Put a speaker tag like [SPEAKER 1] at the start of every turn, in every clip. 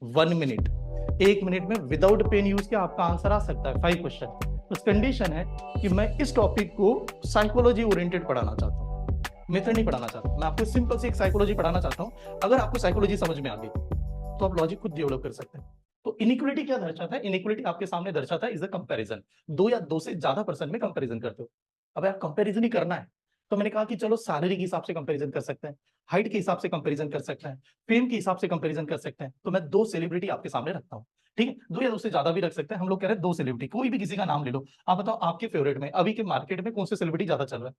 [SPEAKER 1] 1 minute, 1 minute में without pen use किया आपका आंसर आ सकता है 5 क्वेश्चन। उस कंडीशन है कि मैं इस टॉपिक को साइकोलॉजी ओरिएंटेड पढ़ाना चाहता हूँ, मेथड नहीं पढ़ाना चाहता। मैं आपको सिंपल से एक साइकोलॉजी पढ़ाना चाहता हूँ। अगर आपको साइकोलॉजी समझ में आ गई तो आप लॉजिक खुद डेवलप कर सकते हैं। तो इनइक्वालिटी क्या दर्शाता है? इनइक्वालिटी आपके सामने दर्शाता है इज अ कंपैरिजन। दो या दो से ज्यादा पर्सन में कंपैरिजन करते हो। अब यार कंपैरिजन ही करना है तो मैंने कहा कि चलो सैलरी के हिसाब से कंपैरिजन कर सकते हैं, हाइट के हिसाब से कंपैरिजन कर सकते हैं, फेम के हिसाब से कंपैरिजन कर सकते हैं। तो मैं दो सेलिब्रिटी आपके सामने रखता हूँ, ठीक है? दो या दो से ज्यादा भी रख सकते हैं। हम लोग कह रहे हैं दो सेलिब्रिटी, कोई भी किसी का नाम ले लो। आप बताओ आपके फेवरेट में अभी के मार्केट में कौन से सेलिब्रिटी ज्यादा चल रहा है?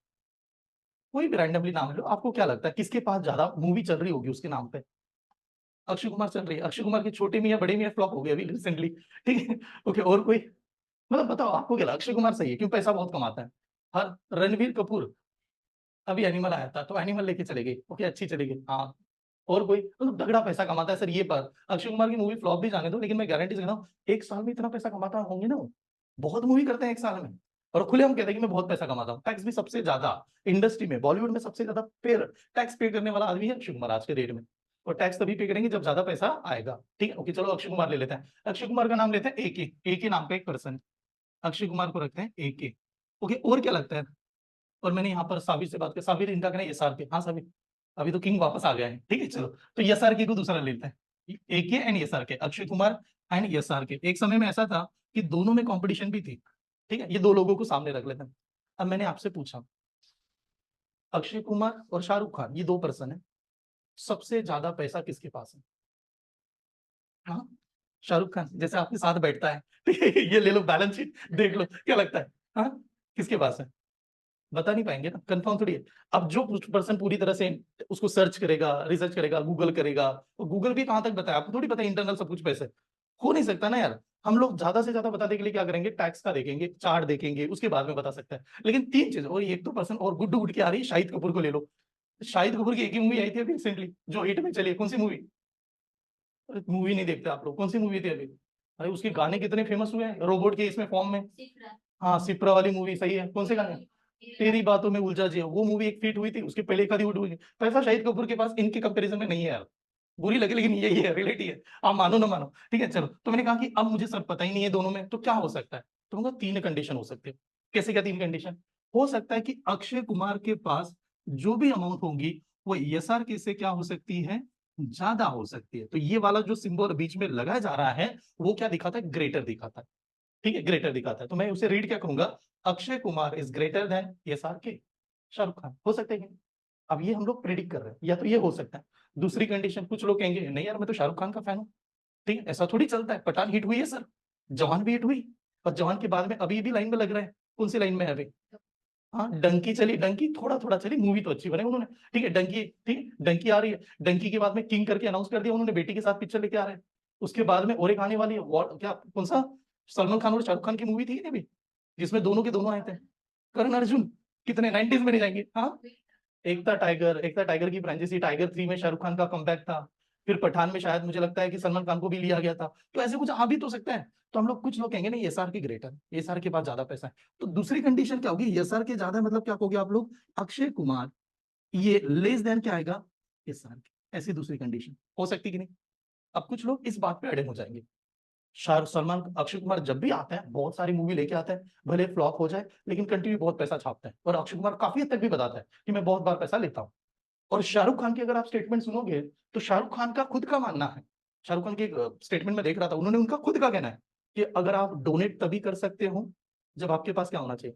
[SPEAKER 1] कोई भी रैंडमली नाम ले लो। आपको क्या लगता है किसके पास ज्यादा मूवी चल रही होगी उसके नाम पे? अक्षय कुमार चल रही है। अक्षय कुमार की छोटे मियां बड़े मियां फ्लॉप हो गई अभी रिसेंटली, ठीक है? ओके, और कोई? मतलब बताओ आपको क्या लगता है? अक्षय कुमार सही है, क्यों? पैसा बहुत कमाता है। हर रणवीर कपूर अभी एनिमल आया था तो एनिमल लेके चले गए, ओके, अच्छी चली गई, हाँ। और कोई मतलब तगड़ा पैसा कमाता है सर, ये पर अक्षय कुमार की मूवी फ्लॉप भी जाने दो, लेकिन मैं गारंटी से कहता हूँ एक साल में इतना पैसा कमाता होंगे ना वो। बहुत मूवी करते हैं एक साल में, और खुले हम कहते हैं कि मैं बहुत पैसा कमाता हूँ। टैक्स भी सबसे ज्यादा इंडस्ट्री में, बॉलीवुड में सबसे ज्यादा पेर टैक्स पे करने वाला आदमी है अक्षय कुमार आज के डेट में। और टैक्स तभी पे करेंगे जब ज्यादा पैसा आएगा, ठीक है? ओके, चलो अक्षय कुमार ले लेते हैं। अक्षय कुमार का नाम लेते हैं एके। एके नाम का एक पर्सन, अक्षय कुमार को रखते हैं एके। ओके, और क्या लगता है? और मैंने यहाँ पर साबिर से बात की, साबिर इनका कहना है एसआर के। हाँ साबिर, अभी तो किंग वापस आ गया है, ठीक है? चलो, तो एसआर के को दूसरा ले लेते हैं। एके एंड एसआर के, अक्षय कुमार एंड एसआर के। एक समय में ऐसा था कि दोनों में कंपटीशन भी थी, ठीक है? ये दो लोगों को सामने रख लेते हैं। अब मैंने आपसे पूछा अक्षय कुमार और शाहरुख खान, ये दो पर्सन है, सबसे ज्यादा पैसा किसके पास है? हाँ, शाहरुख खान जैसे आपके साथ बैठता है, ठीक है? ये ले लो बैलेंस शीट देख लो, क्या लगता है? हाँ, किसके पास है? बता नहीं पाएंगे ना, कंफर्म थोड़ी है। अब जो पर्सन पूरी तरह से उसको सर्च करेगा, रिसर्च करेगा, गूगल करेगा, तो गूगल भी कहां तक बताया आपको? थोड़ी पता इंटरनल सब कुछ पैसे हो नहीं सकता ना यार। हम लोग ज्यादा से ज्यादा बताने के लिए क्या करेंगे? टैक्स का देखेंगे, चार्ट देखेंगे, उसके बाद में बता सकते हैं। लेकिन तीन चीज, और एक तो पर्सन और गुड गुड की आ रही है, शाहिद कपूर को ले लो। शाहिद कपूर की एक ही मूवी आई थी अभी रिसेंटली जो हिट में चली है, कौन सी मूवी? मूवी नहीं देखते आप लोग? कौन सी मूवी थी अभी? अरे उसके गाने कितने फेमस हुए हैं रोबोट के इसमें फॉर्म में। हाँ, सिप्रा वाली मूवी सही है। कौन से गाने? तेरी बातों में उलझा जिया, वो मूवी एक फिट हुई थी, उसके पहले एक आधी उठ हुई। पैसा शाहिद कपूर के पास इनके कंपैरिजन में नहीं है यार। बुरी लगे लेकिन यही है, रियलिटी है। आप मानो ना मानो, ठीक है? चलो, तो मैंने कहा कि अब मुझे सब पता ही नहीं है दोनों में, तो क्या हो सकता है? तो मैं तीन कंडीशन हो सकती है। कैसे, क्या तीन कंडीशन? हो सकता है कि अक्षय कुमार के पास जो भी अमाउंट होगी वो एसआर के से क्या हो सकती है? ज्यादा हो सकती है। तो ये वाला जो सिंबल बीच में लगाया जा रहा है वो क्या दिखाता है? ग्रेटर दिखाता है, ठीक है? ग्रेटर दिखाता है। तो मैं उसे रीड क्या करूंगा? Akshay Kumar is greater then SR के, शाहरुख खान। हो सकता है कि नहीं? अब ये हम लोग प्रेडिक्ट कर रहे हैं, या तो ये हो सकता है। दूसरी कंडीशन, कुछ लोग कहेंगे नहीं यार मैं तो शाहरुख खान का फैन हूं, ठीक है? ऐसा थोड़ी चलता है। पठान हिट हुई है सर, जवान भी हिट हुई, और जवान के बाद में अभी भी लाइन में लग रहा है। कौन सी लाइन में है अभी? हाँ, डंकी चली, डंकी थोड़ा थोड़ा चली, मूवी तो अच्छी बने उन्होंने, ठीक है? डंकी, ठीक है, डंकी आ रही है। डंकी के बाद में किंग करके अनाउंस कर दिया उन्होंने, बेटी के साथ पिक्चर लेके आ रहे हैं। उसके बाद में और एक आने वाली है, क्या, कौन सा? सलमान खान और शाहरुख खान की मूवी थी अभी, जिसमें दोनों के दोनों आए थे। करण अर्जुन, कितने 90s में नहीं जाएंगे? हाँ, एकता टाइगर, एकता टाइगर की फ्रेंचाइजी, टाइगर 3 में शाहरुख खान का कमबैक था। फिर पठान में शायद मुझे लगता है कि सलमान खान को भी लिया गया था। तो ऐसे कुछ आ भी तो सकता है। तो हम लोग, कुछ लोग कहेंगे नहीं एसआर की ग्रेटर, एसआर के पास ज्यादा पैसा है। तो दूसरी कंडीशन क्या होगी? एसआर के ज्यादा मतलब क्या कहोगे आप लोग? अक्षय कुमार ये लेस देन क्या आएगा? एसआर के। ऐसी दूसरी कंडीशन हो सकती कि नहीं? अब कुछ लोग इस बात पे अड़े हो जाएंगे। शाहरुख, सलमान, अक्षय कुमार जब भी आता है बहुत सारी मूवी लेके आता है, भले फ्लॉप हो जाए लेकिन कंटिन्यू बहुत पैसा छापता है। और अक्षय कुमार काफी हद तक भी बताता है कि मैं बहुत बार पैसा लेता हूँ। और शाहरुख खान की अगर आप स्टेटमेंट सुनोगे तो शाहरुख खान का खुद का मानना है, शाहरुख खान के स्टेटमेंट में देख रहा था, उन्होंने उनका खुद का कहना है कि अगर आप डोनेट तभी कर सकते हो जब आपके पास क्या होना चाहिए?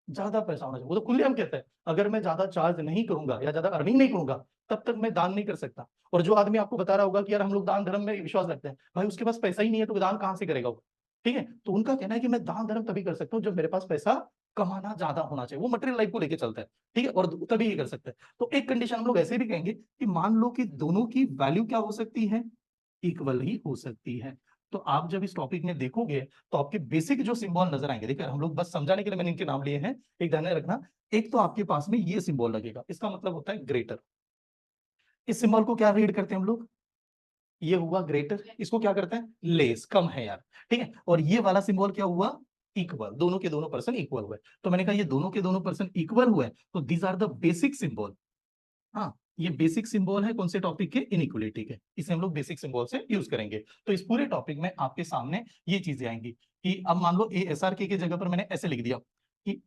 [SPEAKER 1] ज्यादा पैसा होना चाहिए। वो तो खुलेआम कहता है अगर मैं ज्यादा चार्ज नहीं करूंगा या ज्यादा अर्निंग नहीं करूंगा तब तक मैं दान नहीं कर सकता। और जो आदमी आपको बता रहा होगा कि यार हम लोग दान धर्म में विश्वास रखते हैं, भाई उसके पास पैसा ही नहीं है तो दान कहां से करेगा वो? ठीक है, तो उनका कहना है कि मैं दान धर्म तभी कर सकता हूँ जब मेरे पास पैसा कमाना ज्यादा होना चाहिए। वो मटेरियल लाइफ को लेके चलता है, ठीक है, और तभी ये कर सकते हैं। तो एक कंडीशन हम लोग ऐसे भी कहेंगे कि मान लो कि दोनों की वैल्यू क्या हो सकती है? इक्वल ही हो सकती है। तो आप जब इस टॉपिक में देखोगे तो आपके बेसिक जो सिंबल नजर आएंगे, देखिए हम लोग बस समझाने के लिए मैंने इनके नाम लिए हैं, एक ध्यान में रखना। एक तो आपके पास में ये सिंबल लगेगा, इसका मतलब होता है ग्रेटर। इस सिंबल को क्या रीड करते हैं हम लोग? ये हुआ ग्रेटर, इसको क्या करते हैं? लेस, कम है यार, ठीक है? और ये वाला सिंबल क्या हुआ? इक्वल, दोनों के दोनों पर्सन इक्वल हुए। तो मैंने कहा ये दोनों के दोनों पर्सन इक्वल हुए तो these are the basic symbol. हाँ, ये बेसिक सिंबल है कौन से टॉपिक के, इनइक्वालिटी के, इसे हम लोग बेसिक सिंबल से यूज करेंगे। तो इस पूरे टॉपिक में आपके सामने ये चीजें आएंगी कि अब मान लो ASRK की जगह पर मैंने ऐसे लिख दिया कि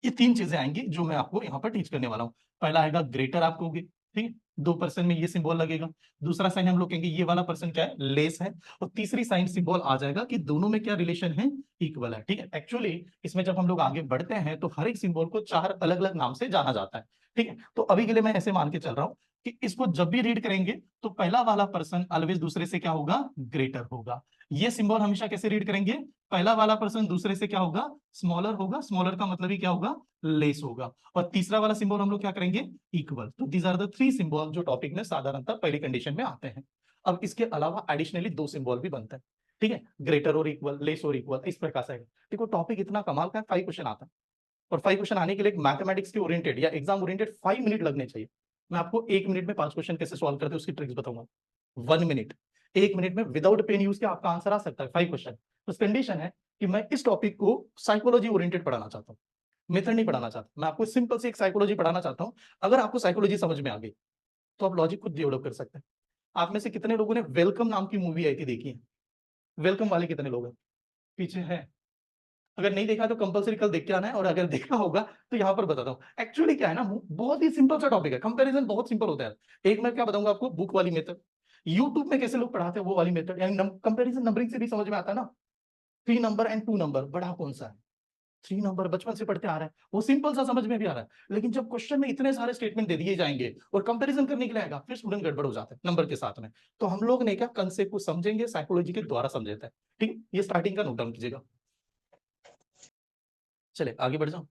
[SPEAKER 1] ये तीन चीजें आएंगी जो मैं आपको यहाँ पर टीच करने वाला हूँ। पहला आएगा ग्रेटर, आप कहोगे ठीक है, 2% में ये सिंबल लगेगा। दूसरा साइन हम लोग कहेंगे ये वाला पर्सन क्या है, लेस है। और तीसरी साइन सिंबल आ जाएगा कि दोनों में क्या रिलेशन है, इक्वल है। ठीक है, एक्चुअली इसमें जब हम लोग आगे बढ़ते हैं तो हर एक सिंबल को 4 अलग अलग नाम से जाना जाता है। ठीक है, तो अभी के लिए मैं ऐसे मान के चल रहा हूँ कि इसको जब भी रीड करेंगे तो पहला वाला पर्सन ऑलवेज दूसरे से क्या होगा, ग्रेटर होगा। ये सिंबल हमेशा कैसे रीड करेंगे, पहला वाला पर्सन दूसरे से क्या होगा, स्मॉलर होगा। स्मॉलर का मतलब ही क्या होगा, लेस होगा। और तीसरा वाला सिंबल हम लोग क्या करेंगे, इक्वल। तो दीज आर द 3 सिंबल जो टॉपिक में साधारणतः पहली कंडीशन में आते हैं। अब इसके अलावा एडिशनली 2 सिंबल भी बनते हैं। ठीक है, ग्रेटर और इक्वल, लेस और इक्वल, इस प्रकार से। देखो टॉपिक इतना कमाल का है, 5 क्वेश्चन आता है। और 5 क्वेश्चन आने के लिए मैथमेटिक्स के ओरिएंटेड या एग्जाम ओरिएंटेड 5 मिनट लगने चाहिए। मैं आपको 1 मिनट में 5 क्वेश्चन कैसे सॉल्व करते हैं उसकी ट्रिक्स बताऊंगा। 1 मिनट, 1 मिनट में विदाउट पेन यूज के आपका आंसर आ सकता है 5 क्वेश्चन। तो कंडीशन है कि मैं इस टॉपिक को साइकोलॉजी ओरिएंटेड पढ़ाना चाहता हूँ, मेथड नहीं पढ़ाना चाहता। मैं आपको सिंपल से एक साइकोलॉजी पढ़ाना चाहता हूँ। अगर आपको साइकोलॉजी समझ में आ गई तो आप लॉजिक खुद डेवलप कर सकते हैं। आप में से कितने लोगों ने वेलकम नाम की मूवी आई थी देखी है? वेलकम वाले कितने लोग हैं पीछे है? अगर नहीं देखा तो कंपलसरी कल देख के आना है, और अगर देखा होगा तो यहाँ पर बताता हूँ। एक्चुअली क्या है ना, बहुत ही सिंपल सा टॉपिक है, कंपैरिजन बहुत सिंपल होता है। एक मैं क्या बताऊंगा आपको, बुक वाली मेथड, यूट्यूब में कैसे लोग पढ़ाते हैं वो वाली मेथड, यानी कंपैरिजन नंबरिंग से भी समझ में आता है ना। 3 नंबर एंड 2 नंबर, बड़ा कौन सा है? 3 नंबर बचपन से पढ़ते आ रहा है, वो सिंपल सा समझ में भी आ रहा है। लेकिन जब क्वेश्चन में इतने सारे स्टेटमेंट दे दिए जाएंगे और कंपैरिजन करने के लिए आएगा, फिर स्टूडेंट गड़बड़ हो जाता है नंबर के साथ में। तो हम लोग ने क्या कंसेप्ट को समझेंगे, साइकोलॉजी के द्वारा समझेते हैं। ठीक, ये स्टार्टिंग का नोट डाउन कीजिएगा। चले आगे बढ़ जाओ।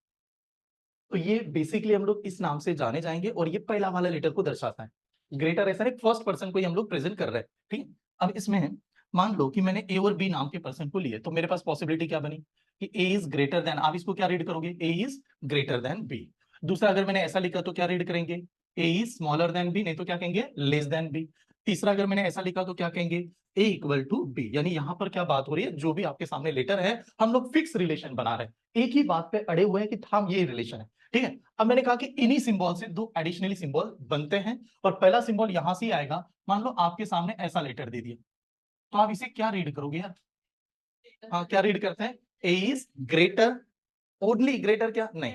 [SPEAKER 1] तो ये बेसिकली हम लोग इस नाम से जाने जाएंगे, और ये पहला वाला लेटर को दर्शाता है। ग्रेटर ऐसा एक फर्स्ट पर्सन को ही हम लोग प्रेजेंट कर रहे हैं। ठीक, अब इसमें मान लो कि मैंने ए और बी नाम के पर्सन को लिए, तो मेरे पास पॉसिबिलिटी क्या बनी कि ए इज ग्रेटर देन, आप इसको क्या रीड करोगे, ए इज ग्रेटर देन बी। दूसरा अगर मैंने ऐसा लिखा तो क्या रीड करेंगे, ए इज स्मॉलर देन बी, नहीं तो क्या कहेंगे, लेस देन बी। तीसरा अगर मैंने ऐसा लिखा तो क्या कहेंगे, ए इक्वल टू बी। यानी यहां पर क्या बात हो रही है, जो भी आपके सामने लेटर है हम लोग फिक्स रिलेशन बना रहे हैं, एक ही बात पे अड़े हुए हैं कि था ये रिलेशन है। ठीक है, अब मैंने कहा कि इन्हीं सिंबल से 2 एडिशनली सिंबल बनते हैं, और पहला सिंबल यहां से आएगा। मान लो आपके सामने ऐसा लेटर दे दिया, तो आप इसे क्या रीड करोगे यार? हाँ, क्या रीड करते हैं, ए इज ग्रेटर, ओनली ग्रेटर, क्या नहीं,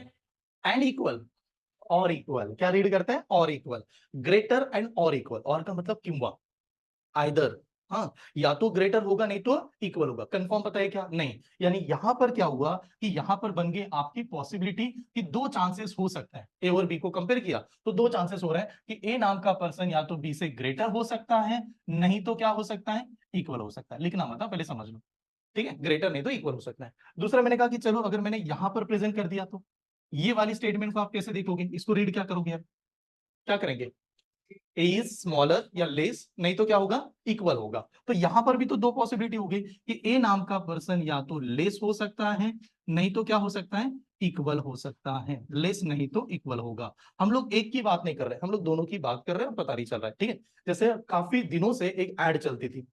[SPEAKER 1] एंड इक्वल, और इक्वल। क्या रीड करते हैं, और इक्वल। ग्रेटर एंड और इक्वल, और का मतलब किंवा, आइदर। हाँ, या तो ग्रेटर होगा नहीं तो इक्वल होगा। कंफर्म पता है क्या, नहीं। यानी यहां पर क्या हुआ कि यहां पर बन गई आपकी पॉसिबिलिटी कि 2 चांसेस हो सकता है। ए और बी को कंपेयर किया तो 2 चांसेस हो रहे हैं कि ए नाम का पर्सन या तो बी से ग्रेटर हो सकता है, नहीं तो क्या हो सकता है, इक्वल हो सकता है। लिखना मत, पहले समझ लो। ठीक है, ग्रेटर नहीं तो इक्वल हो सकता है। दूसरा मैंने कहा कि चलो अगर मैंने यहां पर प्रेजेंट कर दिया तो ये वाली स्टेटमेंट को आप कैसे देखोगे, इसको रीड क्या करोगे आप, क्या करेंगे, ए इज स्मॉलर या लेस, नहीं तो क्या होगा, इक्वल होगा। तो यहां पर भी तो 2 पॉसिबिलिटी हो गई कि ए नाम का पर्सन या तो लेस हो सकता है, नहीं तो क्या हो सकता है, इक्वल हो सकता है। लेस नहीं तो इक्वल होगा। हम लोग एक की बात नहीं कर रहे, हम लोग दोनों की बात कर रहे हैं, और पता नहीं चल रहा है। ठीक है, जैसे काफी दिनों से एक एड चलती थी,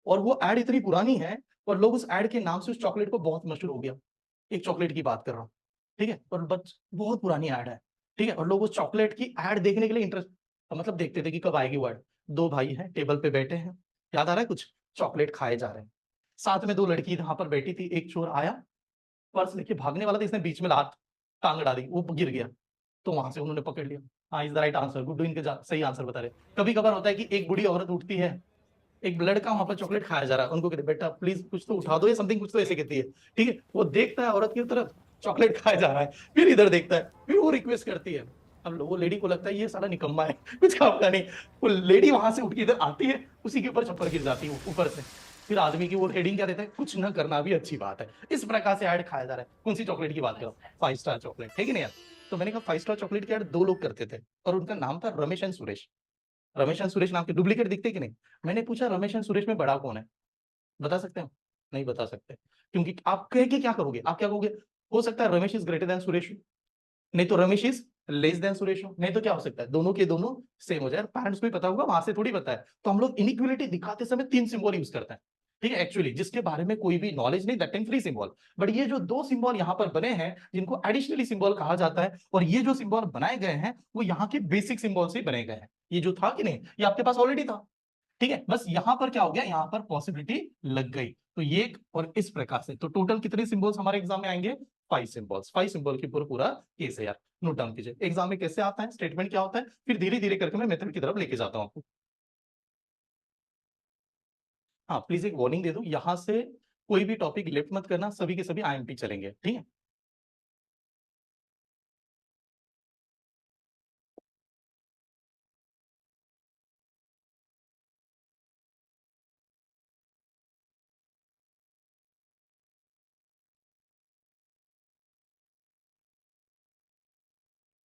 [SPEAKER 1] और वो एड इतनी पुरानी है, और लोग उस एड के नाम से उस चॉकलेट को बहुत मशहूर हो गया। एक चॉकलेट की बात कर रहा हूँ। ठीक है, और बच बहुत पुरानी एड है। ठीक है, और लोग उस चॉकलेट की एड देखने के लिए इंटरेस्ट, मतलब देखते थे कि कब आएगी वर्ड। 2 भाई हैं, टेबल पे बैठे हैं, याद आ रहा है कुछ, चॉकलेट खाए जा रहे हैं। साथ में 2 लड़की वहां पर बैठी थी, एक चोर आया, पर्स लेके भागने वाला था, इसने बीच में हाथ टांग डाली, वो गिर गया, तो वहां से उन्होंने पकड़ लिया। हाँ, is the right answer, Guddu इनके सही आंसर बता रहे। कभी कभार होता है कि एक बूढ़ी औरत उठती है, एक लड़का वहां पर चॉकलेट खाया जा रहा है, उनको कहते बेटा प्लीज कुछ तो उठा दो या समथिंग, कुछ तो ऐसे कहती है। ठीक है, वो देखता है औरत की तरफ, चॉकलेट खाया जा रहा है, फिर इधर देखता है, फिर वो रिक्वेस्ट करती है। अब वो लेडी को लगता है ये साला निकम्मा है, कुछ काम का नहीं। वो लेडी वहां से उठ के इधर आती है, उसी के ऊपर चप्पल गिर जाती है ऊपर से। फिर आदमी की वो हेडिंग क्या देता है, कुछ ना करना भी अच्छी बात है। इस प्रकार से ऐड खाया जा रहा है। कौन सी चॉकलेट की बात करो, 5 स्टार चॉकलेट, है कि नहीं यार? तो मैंने कहा 5 स्टार चॉकलेट की ऐड 2 लोग करते थे, और उनका नाम था रमेश एंड सुरेश। रमेश एंड सुरेश नाम के डुप्लीकेट दिखते कि नहीं? मैंने पूछा रमेश एंड सुरेश में बड़ा कौन है, बता सकते हो? नहीं बता सकते, क्योंकि आप कह के क्या करोगे, आप क्या कहोगे, हो सकता है Ramesh is greater then Suresh, नहीं तो Ramesh is less then Suresh, नहीं तो क्या हो सकता है, दोनों के दोनों सेम हो जाए। पेरेंट्स को ही पता होगा, वहां से थोड़ी पता है। तो हम लोग इनइक्वालिटी दिखाते समय 3 सिंबल यूज करते हैं। ठीक है, एक्चुअली जिसके बारे में कोई भी नॉलेज नहीं, that time free symbol. But ये जो दो सिंबल यहाँ पर बने हैं जिनको एडिशनली सिंबल कहा जाता है, और ये जो सिंबल बनाए गए हैं वो यहाँ के बेसिक सिंबल से बने गए हैं। ये जो था कि नहीं, ये आपके पास ऑलरेडी था। ठीक है, बस यहाँ पर क्या हो गया, यहाँ पर पॉसिबिलिटी लग गई। तो ये और इस प्रकार से तो टोटल कितने सिंबल्स हमारे एग्जाम में आएंगे, 5 सिंबल्स। 5 सिंबल की पूरा पूरा केस है यार, नोट डाउन कीजिए। एग्जाम में कैसे आता है, स्टेटमेंट क्या होता है, फिर धीरे धीरे करके मैं मेथड की तरफ लेके जाता हूँ आपको। हाँ प्लीज एक वार्निंग दे दूं, यहां से कोई भी टॉपिक लेफ्ट मत करना, सभी के सभी आईएमपी चलेंगे, ठीक है।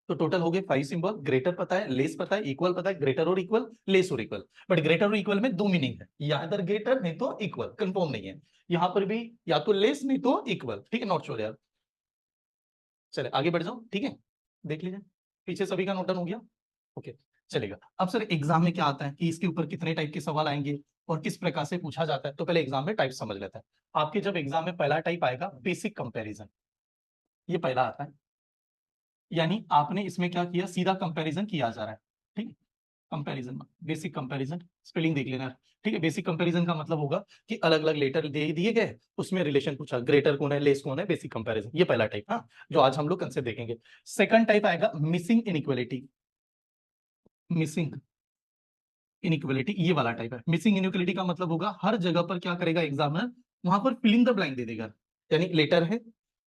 [SPEAKER 1] तो टोटल हो गए 5 सिंबल। ग्रेटर पता है, लेस पता है, इक्वल पता है, ग्रेटर और इक्वल, लेस और इक्वल। बट ग्रेटर और इक्वल में दो मीनिंग है, या इधर ग्रेटर नहीं तो इक्वल, कंफर्म नहीं है। यहाँ पर भी या तो लेस नहीं तो इक्वल, ठीक है, नॉट श्योर यार। चले आगे बढ़ जाओ, ठीक है, देख लीजिए पीछे सभी का नोट डाउन हो गया, ओके चलेगा। अब सर एग्जाम में क्या आता है कि इसके ऊपर कितने टाइप के सवाल आएंगे और किस प्रकार से पूछा जाता है, तो पहले एग्जाम में टाइप समझ लेते हैं। आपके जब एग्जाम में पहला टाइप आएगा बेसिक कंपैरिजन, ये पहला आता है। यानी आपने इसमें क्या किया, सीधा कंपैरिजन किया जा रहा है, ठीक है। कंपैरिजन, बेसिक कंपैरिजन, स्पेलिंग देख लेना, ठीक है। बेसिक कंपैरिजन का मतलब होगा कि अलग अलग लेटर दे दिए गए, उसमें रिलेशन पूछा, ग्रेटर कौन है, लेस कौन है, बेसिक कंपैरिजन, ये पहला टाइप, हाँ, जो आज हम लोग कंसेप्ट देखेंगे। सेकंड टाइप आएगा मिसिंग इनइक्वालिटी। मिसिंग इनइक्वालिटी ये वाला टाइप है। मिसिंग इनइक्वालिटी का मतलब होगा हर जगह पर क्या करेगा एग्जामिनर, वहां पर फिल इन द ब्लैंक दे देगा। यानी लेटर है,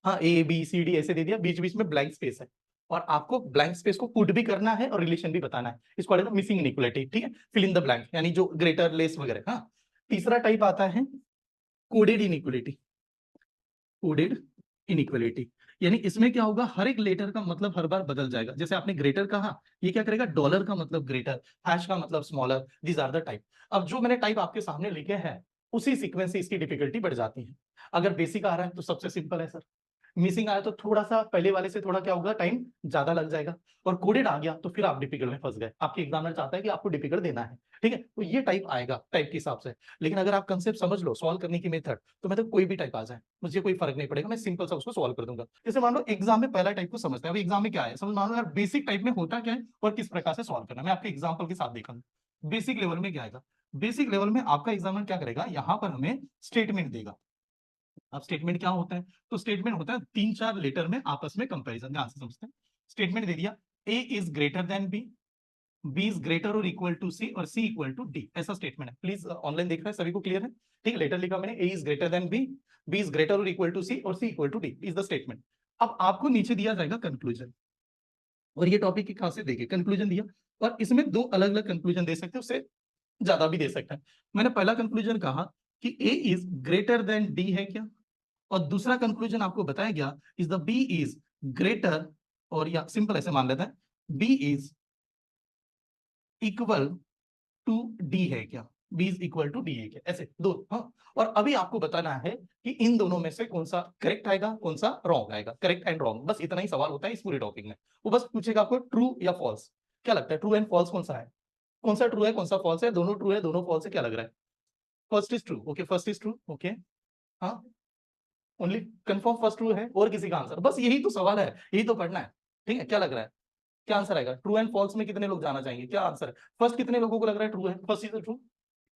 [SPEAKER 1] हाँ ए बी सी डी ऐसे दे दिया, बीच बीच में ब्लैंक स्पेस है, और आपको ब्लैंक स्पेस को पुट भी करना है और रिलेशन भी बताना है। इसको कहते हैं मिसिंग इनइक्वालिटी, ठीक है, फिल इन द ब्लैंक, यानी जो ग्रेटर लेस वगैरह। हाँ, तीसरा टाइप आता है कोडेड इनइक्वालिटी। कोडेड इनइक्वालिटी यानी इसमें क्या होगा, हर एक लेटर का मतलब हर बार बदल जाएगा। जैसे आपने ग्रेटर कहा, ये क्या करेगा, डॉलर का मतलब ग्रेटर, हैश का मतलब smaller, these are the type. अब जो मैंने टाइप आपके सामने लिखे हैं उसी सीक्वेंस से इसकी डिफिकल्टी बढ़ जाती है। अगर बेसिक आ रहा है तो सबसे सिंपल है सर, मिसिंग आया तो थोड़ा सा पहले वाले से थोड़ा क्या होगा, टाइम ज्यादा लग जाएगा, और कोडेड आ गया तो फिर आप डिफिकल्ट में फंस गए। आपके एग्जामिनर चाहता है कि आपको डिफिकल्ट देना है, ठीक है, तो ये टाइप आएगा टाइप के हिसाब से। लेकिन अगर आप कंसेप्ट समझ लो, सॉल्व करने की मेथड, तो मतलब कोई भी टाइप आ जाए मुझे कोई फर्क नहीं पड़ेगा, मैं सिंपल सा उसको सॉल्व कर दूंगा। जैसे मान लो एग्जाम में पहला टाइप को समझते हैं, अब एग्जाम में क्या है समझ, मान लो यार बेसिक टाइप में होता क्या है और किस प्रकार से सॉल्व करना है, मैं आपके एग्जाम्पल के साथ देखूंगा। बेसिक लेवल में क्या आएगा, बेसिक लेवल में आपका एग्जामिनर क्या करेगा, यहाँ पर हमें स्टेटमेंट देगा। अब स्टेटमेंट क्या होता है, तो स्टेटमेंट होता है 3-4 लेटर में आपस में कंपैरिजन, ध्यान से समझते हैं। स्टेटमेंट दे दिया, A is greater than B, B is greater और इक्वल टू सी, और सी इक्वल टू डी, ऐसा स्टेटमेंट है। प्लीज ऑनलाइन देख रहे हैं सभी को क्लियर है, ठीक है। लेटर लिखा मैंने, A is greater than B, B is greater और इक्वल टू सी, और C equal to D is the statement. अब आपको नीचे दिया जाएगा कंक्लूजन, और ये टॉपिक की खासियत देखिए, कंक्लूजन दिया और इसमें दो अलग अलग कंक्लूजन दे सकते हैं, उससे ज्यादा भी दे सकते हैं। मैंने पहला कंक्लूजन कहा कि A is greater than D है क्या, और दूसरा कंक्लूजन आपको बताया गया is the B is greater, और या सिंपल ऐसे मान लेते हैं, B is equal to D है क्या, B is equal to D है क्या, ऐसे दो, हाँ। और अभी आपको बताना है कि इन दोनों में से कौन सा करेक्ट आएगा, कौन सा रॉन्ग आएगा, करेक्ट एंड रॉन्ग, बस इतना ही सवाल होता है इस पूरे टॉपिक में। वो बस पूछेगा आपको ट्रू या फॉल्स, क्या लगता है ट्रू एंड फॉल्स कौन सा है, कौन सा ट्रू है कौन सा फॉल्स है, दोनों ट्रू है दोनों फॉल्स है, क्या लग रहा है, first is true, okay first is true, okay, हाँ, ओनली कंफर्म फर्स्ट ट्रू है, और किसी का आंसर, बस यही तो सवाल है, यही तो पढ़ना है, ठीक है। क्या लग रहा है, क्या आंसर आएगा, ट्रू एंड फॉल्स में कितने लोग जाना चाहेंगे, क्या आंसर है, फर्स्ट कितने लोगों को लग रहा है ट्रू है, फर्स्ट इज ट्रू,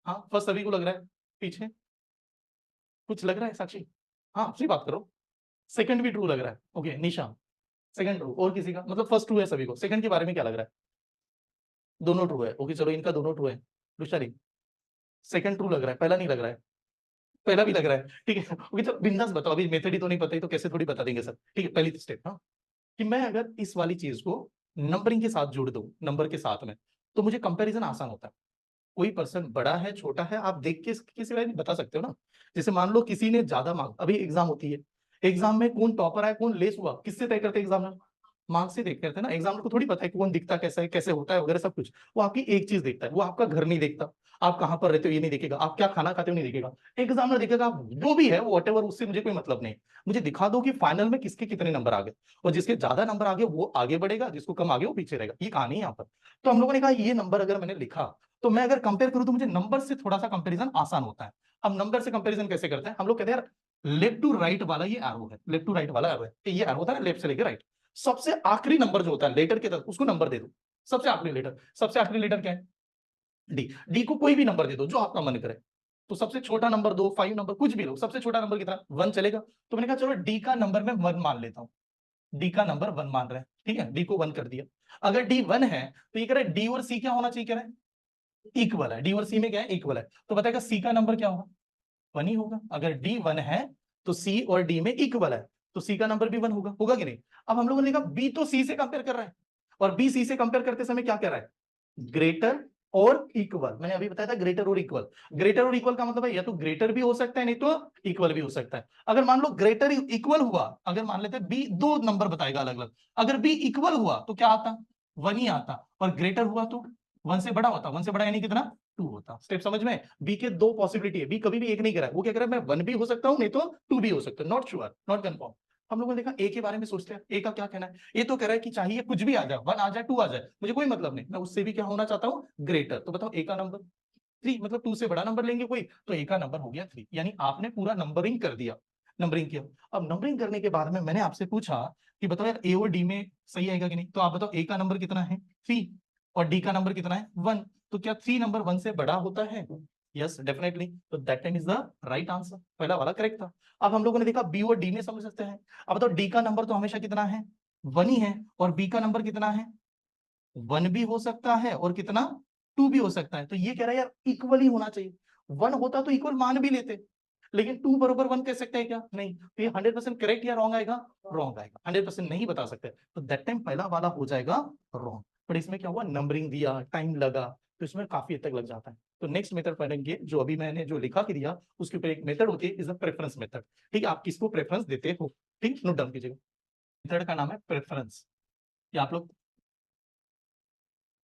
[SPEAKER 1] हाँ फर्स्ट सभी को लग रहा है, पीछे कुछ लग रहा है साक्षी, हाँ आपसे बात करो, सेकंड भी ट्रू लग रहा है, ओके निशा सेकंड ट्रू, और किसी का, मतलब फर्स्ट ट्रू है सभी को, सेकंड के बारे में क्या लग रहा है, दोनों ट्रू है, ओके चलो इनका दोनों ट्रू है, दुशाली सेकंड ट्रू लग रहा है, पहला नहीं लग रहा है, पहला भी लग रहा है, ठीक है, ओके चलो बिंदास बताओ, अभी मेथड ही तो नहीं पता ही तो कैसे थोड़ी बता देंगे सर, ठीक है। पहली स्टेप, हाँ, कि मैं अगर इस वाली चीज को नंबरिंग के साथ जोड़ दूं, नंबर के साथ में, तो मुझे कंपैरिजन आसान होता है। कोई पर्सन बड़ा है छोटा है आप देख के किसी वजह बता सकते हो ना। जैसे मान लो किसी ने ज्यादा मार्क्स, अभी एग्जाम होती है, एग्जाम में कौन टॉपर है कौन लेस हुआ किससे तय करते एग्जामिनर, मार्क्स से देख करते हैं ना। एग्जामिनर को थोड़ी पता है कि कौन दिखता कैसा है कैसे होता है वगैरह सब कुछ, वो आपकी एक चीज देखता है, वो आपका घर नहीं देखता, आप कहाँ पर रहते हो ये नहीं देखेगा, आप क्या खाना खाते हो नहीं देखेगा। एग्जामिनर देखेगा आप जो भी है वो वट एवर, उससे मुझे कोई मतलब नहीं, मुझे दिखा दो कि फाइनल में किसके कितने नंबर आ गए, और जिसके ज्यादा नंबर आ गए वो आगे बढ़ेगा, जिसको कम आ गए वो पीछे रहेगा, ये कहानी है यहाँ पर। तो हम लोगों ने कहा ये नंबर अगर मैंने लिखा तो मैं अगर कंपेयर करूं तो मुझे नंबर से थोड़ा सा कंपैरिजन आसान होता है। अब नंबर से कंपैरिजन कैसे करते हैं हम लोग, कहते हैं यार लेफ्ट टू राइट वाला ये एरो है, लेफ्ट टू राइट वाला एरो है, ये एरो होता है लेफ्ट से लेकर राइट, सबसे आखिरी नंबर जो होता है लेटर के तरफ उसको नंबर दे दो, सबसे आखिरी लेटर, सबसे आखिरी लेटर क्या है, डी, डी को कोई भी नंबर दे दो जो आपका मन करे, तो सबसे छोटा नंबर दो, 5 नंबर कुछ भी लो, सबसे छोटा नंबर कितना, 1 चलेगा। तो मैंने कहा चलो डी का नंबर मैं 1 मान लेता हूं, डी का नंबर 1 मान रहे हैं, ठीक है, डी को 1 कर दिया। अगर डी 1 है तो ये कह रहा है डी और सी क्या होना चाहिए, कह रहा है इक्वल है, डी और सी में क्या है इक्वल है, तो बताएगा सी का नंबर क्या होगा, 1 ही होगा। अगर डी 1 है तो सी और डी में इक्वल है, तो सी का नंबर भी 1 होगा, होगा कि नहीं। अब हम लोगों ने देखा बी तो सी से कंपेयर कर रहा है, और बी सी से कंपेयर करते समय क्या कह रहा है, ग्रेटर और इक्वल, मैंने अभी बताया था ग्रेटर और इक्वल। ग्रेटर और इक्वल का मतलब है या तो ग्रेटर भी हो सकता है नहीं तो इक्वल भी हो सकता है। अगर मान लो ग्रेटर इक्वल हुआ, अगर मान लेते बी दो नंबर बताएगा अलग अलग, अगर बी इक्वल हुआ तो क्या आता, 1 ही आता, और ग्रेटर हुआ तो 1 से बड़ा होता, 1 से बड़ा यानी कितना, 2 होता। स्टेप समझ में, बी के दो पॉसिबिलिटी है, बी कभी भी एक नहीं करा है, वो क्या करा है, मैं 1 भी हो सकता हूं नहीं तो 2 भी हो सकता है, नॉट श्योर, नॉट कंफर्म। हम लोगों ने देखा ए के बारे में सोचते हैं, ए का क्या कहना है, ये तो कह रहा है कि चाहिए कुछ भी आ जाए, 1 आ जाए 2 आ जाए मुझे कोई मतलब नहीं, मैं उससे भी क्या होना चाहता हूँ, ग्रेटर। तो बताओ ए का नंबर 3, मतलब 2 से बड़ा नंबर लेंगे कोई, तो ए का नंबर हो गया 3, यानी आपने पूरा नंबरिंग कर दिया, नंबरिंग किया। अब नंबरिंग करने के बाद में मैंने आपसे पूछा कि बताओ यार ए और डी में सही आएगा कि नहीं, तो आप बताओ ए का नंबर कितना है 3 और डी का नंबर कितना है 1, तो क्या 3 नंबर 1 से बड़ा होता है, यस डेफिनेटली, तो that time is the right answer, पहला वाला करेक्ट था। अब हम लोगों ने देखा बी और डी में समझ सकते हैं। अब बताओ डी का नंबर तो हमेशा कितना है, 1 ही है, और बी का नंबर कितना है, 1 भी हो सकता है और कितना, 2 भी हो सकता है, तो ये कह रहा है यार इक्वल ही होना चाहिए, 1 होता तो इक्वल मान भी लेते, लेकिन 2 बरोबर 1 कह सकते हैं क्या, नहीं, तो ये 100% करेक्ट या रॉन्ग आएगा, रॉन्ग आएगा, 100% नहीं बता सकते, तो दैट टाइम पहला वाला हो जाएगा रॉन्ग। पर इसमें क्या हुआ, नंबरिंग दिया, टाइम लगा, तो इसमें काफी हद तक लग जाता है। तो नेक्स्ट मेथड पढ़ेंगे, जो अभी मैंने जो लिखा के दिया उसके ऊपर एक मेथड होती है, इज द प्रेफरेंस मेथड, ठीक है, आप किसको प्रेफरेंस देते हो, ठीक, नोट डाउन कीजिएगा। मेथड का नाम है प्रेफरेंस, या आप लोग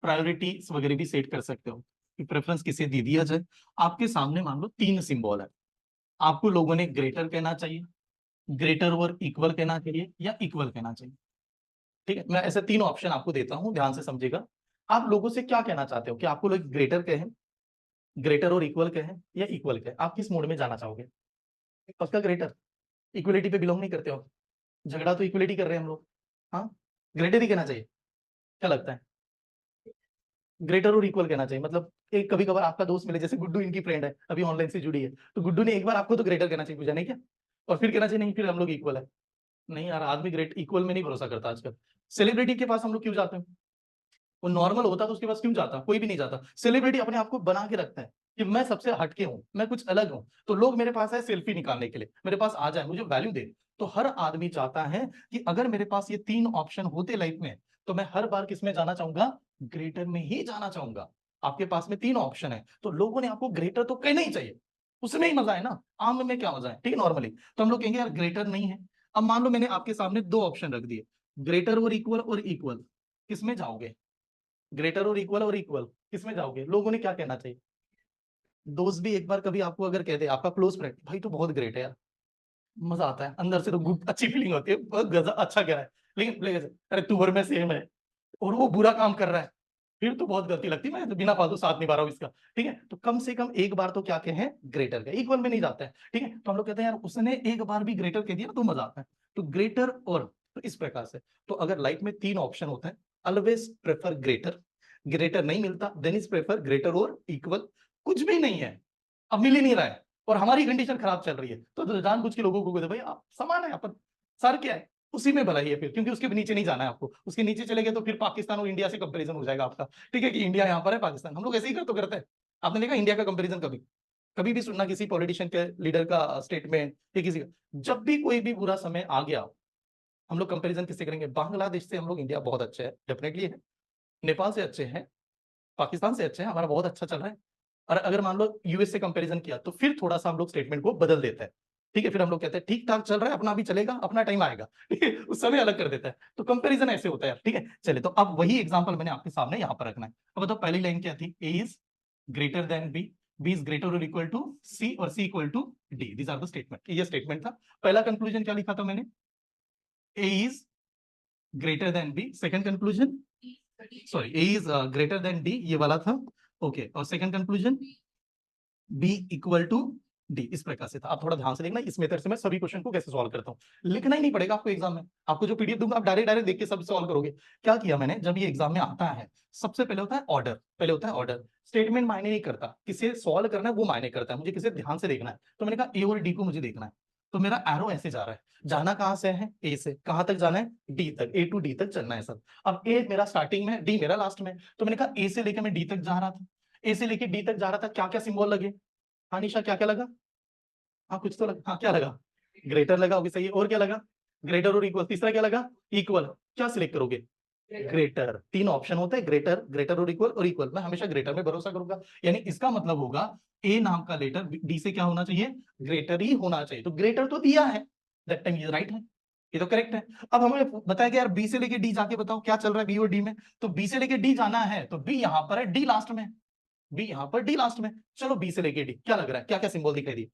[SPEAKER 1] प्रायोरिटीज वगैरह भी सेट कर सकते हो कि प्रेफरेंस किसे दे दिया जाए। आपके सामने मान लो 3 सिंबल है, आपको लोगों ने ग्रेटर कहना चाहिए, ग्रेटर और इक्वल कहना चाहिए, या इक्वल कहना चाहिए, ठीक है, मैं ऐसे 3 ऑप्शन आपको देता हूं, ध्यान से समझिएगा। आप लोगों से क्या कहना चाहते हो, कि आपको लोग ग्रेटर कहें, ग्रेटर और इक्वल कहें, या इक्वल कहें, आप किस मोड में जाना चाहोगे, पक्का ग्रेटर, इक्वलिटी पे बिलोंग नहीं करते हो, झगड़ा तो इक्वलिटी कर रहे हैं हम लोग, हाँ, ग्रेटर ही कहना चाहिए, क्या लगता है, ग्रेटर और इक्वल कहना चाहिए, मतलब एक कभी कभार आपका दोस्त मिले, जैसे गुड्डू इनकी फ्रेंड है अभी ऑनलाइन से जुड़ी है, तो गुड्डू ने एक बार आपको तो ग्रेटर कहना चाहिए, पूछा नहीं क्या, और फिर कहना चाहिए नहीं फिर हम लोग इक्वल है, नहीं यार आदमी ग्रेट इक्वल में नहीं भरोसा करता आजकल। सेलिब्रिटी के पास हम लोग क्यों जाते हैं, वो नॉर्मल होता तो उसके पास क्यों जाता, कोई भी नहीं जाता, सेलिब्रिटी अपने आप को बना के रखता है कि मैं सबसे हटके हूं, मैं कुछ अलग हूं, तो लोग मेरे पास है सेल्फी निकालने के लिए, मेरे पास आ जाए, मुझे वैल्यू दे। तो हर आदमी चाहता है कि अगर मेरे पास ये 3 ऑप्शन होते लाइफ में, तो मैं हर बार किसमें जाना चाहूंगा, ग्रेटर में ही जाना चाहूंगा। आपके पास में 3 ऑप्शन है, तो लोगों ने आपको ग्रेटर तो कहना ही चाहिए, उसमें ही मजा है ना, आम में क्या मजा है, ठीक है, नॉर्मली तो हम लोग कहेंगे यार ग्रेटर नहीं है। अब मान लो मैंने आपके सामने 2 ऑप्शन रख दिए, ग्रेटर और इक्वल, किसमें जाओगे, ग्रेटर और इक्वल किसमें जाओगे, लोगों ने क्या कहना चाहिए। दोस्त भी एक बार कभी आपको अगर कह दे, आपका क्लोज फ्रेंड, भाई तो बहुत ग्रेट है यार, मजा आता है अंदर से, तो गुड अच्छी फीलिंग होती है, बहुत गजब अच्छा कह रहा है, लेकिन अरे तू और मैं सेम है, और वो बुरा काम कर रहा है, फिर तो बहुत गलती लगती है, मैं तो बिना फालतू साथ निभा रहा हूँ इसका, ठीक है, तो कम से कम एक बार तो क्या कहें, ग्रेटर का, इक्वल में नहीं जाता है, ठीक है, तो हम लोग कहते हैं यार उसने एक बार भी ग्रेटर कह दिया तो मजा आता है, तो ग्रेटर और, तो इस प्रकार से, तो अगर लाइफ में 3 ऑप्शन होता है, ऑलवेज प्रेफर ग्रेटर, ग्रेटर नहीं मिलता देन इज प्रेफर ग्रेटर और इक्वल, कुछ भी नहीं है, अब मिल ही नहीं रहा है, और हमारी कंडीशन खराब चल रही है, तो जानबूझ के लोगों को कहते भाई आप समान है, अपन सर क्या है, उसी में भलाई है फिर, क्योंकि उसके नीचे नहीं जाना है आपको, उसके नीचे चले गए तो फिर पाकिस्तान और इंडिया से कंपैरिजन हो जाएगा आपका, ठीक है, कि इंडिया यहाँ पर है पाकिस्तान, हम लोग ऐसे ही कर तो करते हैं। आपने देखा इंडिया का कंपैरिजन कभी, कभी भी सुनना किसी पॉलिटिशियन के लीडर का स्टेटमेंट या किसी का, जब भी कोई भी बुरा समय आ गया, हम लोग कंपैरिजन किससे करेंगे, बांग्लादेश से हम लोग इंडिया बहुत अच्छे है, डेफिनेटली है, नेपाल से अच्छे हैं, पाकिस्तान से अच्छे हैं, हमारा बहुत अच्छा चल रहा है, और अगर मान लो यूएस से कंपैरिजन किया तो फिर थोड़ा सा हम लोग स्टेटमेंट को बदल देते हैं, ठीक है, फिर हम लोग कहते हैं ठीक ठाक चल रहा है, अपना भी चलेगा, अपना टाइम आएगा, ठीक है, उस समय अलग कर देता है, तो कंपैरिजन ऐसे होता है, ठीक है, चलिए, तो अब वही एग्जांपल मैंने आपके सामने यहाँ पर रखना है। अब बताओ पहली लाइन क्या थी, A is greater than B, B is greater और इक्वल टू सी, और C equal to D, this are the statement, ये स्टेटमेंट था। पहला कंक्लूजन क्या लिखा था मैंने, A is greater than B, second conclusion, sorry A is greater than D, ये वाला था, ओके, और second conclusion B equal to D, इस प्रकार से था। आप थोड़ा ध्यान से देखना, इस मेथड से मैं सभी क्वेश्चन को कैसे सॉल्व करता हूँ। लिखना ही नहीं पड़ेगा आपको एग्जाम में, आपको जो पीडीएफ दूंगा आप डायरेक्ट डायरेक्ट देख के सब सॉल्व करोगे। क्या किया मैंने, जब ये एग्जाम में आता है सबसे पहले होता है ऑर्डर, पहले होता है ऑर्डर। स्टेटमेंट मायने नहीं करता, किसे सॉल्व करना है वो मायने करता है, मुझे किसे ध्यान से देखना है। तो मैंने कहा ए और डी को मुझे देखना है, तो मेरा एरो ऐसे जा रहा है, जाना कहां से है, ए से, कहां तक जाना है, डी तक, ए टू डी तक चलना है सर। अब ए मेरा स्टार्टिंग में, डी मेरा लास्ट में, तो मैंने कहा ए से लेकर मैं डी तक जा रहा था, ए से लेकर डी तक जा रहा था, क्या क्या सिंबल लगे, हाँ निशा क्या क्या लगा, हाँ कुछ तो लगा, हाँ क्या लगा, ग्रेटर लगा, ओके सही है, और क्या लगा, ग्रेटर और इक्वल, तीसरा क्या लगा, इक्वल, क्या सिलेक्ट करोगे, ग्रेटर। तीन ऑप्शन होते हैं, ग्रेटर, ग्रेटर और इक्वल, और इक्वल, मैं हमेशा ग्रेटर में भरोसा करूंगा। यानी इसका मतलब होगा ए नाम का लेटर डी से क्या होना चाहिए, ग्रेटर ही होना चाहिए, तो ग्रेटर तो दिया है, दैट टाइम ये राइट है, ये तो करेक्ट है। अब हमें बताया कि यार बी से लेके डी जाके बताओ क्या चल रहा है बी और डी में, तो बी से लेके डी जाना है, तो बी यहां पर है, डी लास्ट में, बी यहां पर, डी लास्ट में। चलो बी से लेके डी क्या लग रहा है, क्या क्या सिंबल दिखाई दी,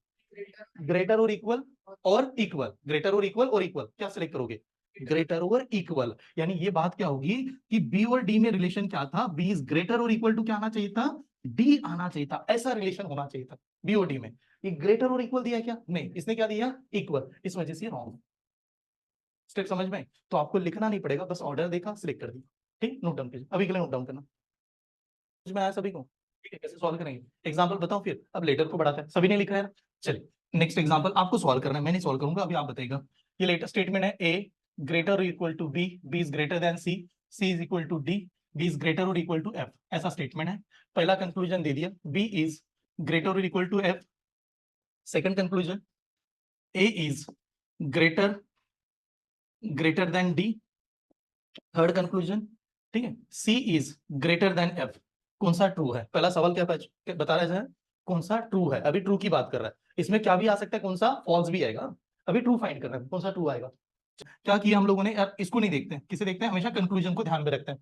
[SPEAKER 1] ग्रेटर और इक्वल, और इक्वल, ग्रेटर और इक्वल, और इक्वल, क्या सिलेक्ट करोगे, ग्रेटर और इक्वल। यानी ये बात क्या होगी कि बी और डी में रिलेशन क्या था, बी इज ग्रेटर और इक्वल टू क्या आना चाहिए था, डी आना चाहिए था, ऐसा रिलेशन होना चाहिए था बी और डी में। ये ग्रेटर और इक्वल दिया क्या, नहीं, इसने क्या दिया, इक्वल, इस वजह से रॉन्ग। स्टेप समझ में, तो आपको लिखना नहीं पड़ेगा, बस ऑर्डर देखा सिलेक्ट कर दिया, ठीक, नोट डाउन कीजिए, अभी के लिए नोट डाउन करना, समझ में आया सभी को, ठीक है, कैसे सॉल्व करेंगे, एग्जांपल बताओ फिर, अब लेटर को बढ़ाते हैं, सभी ने लिखा है, चलिए नेक्स्ट एग्जांपल आपको सॉल्व करना है, मैं नहीं सॉल्व करूंगा, अभी आप बताइएगा। ये लेटर स्टेटमेंट है, ए ग्रेटर और equal to B, B is greater than C, C is equal to D, D is greater और इक्वल टू एफ, ऐसा स्टेटमेंट है। पहला कंक्लूजन दे दिया, बी इज ग्रेटर और equal to F. Second conclusion, A is greater greater than D. Third conclusion, ठीक है, C is greater than F. कौन सा ट्रू है, पहला सवाल क्या बता रहा है, कौन सा ट्रू है, अभी ट्रू की बात कर रहा है, इसमें क्या भी आ सकता है, कौन सा फॉल्स भी आएगा, अभी ट्रू फाइंड कर रहे हैं, कौन सा ट्रू आएगा। क्या किया हम लोगों ने यार, इसको नहीं देखते हैं, किसे देखते हैं, हमेशा कंक्लूजन को ध्यान में रखते हैं,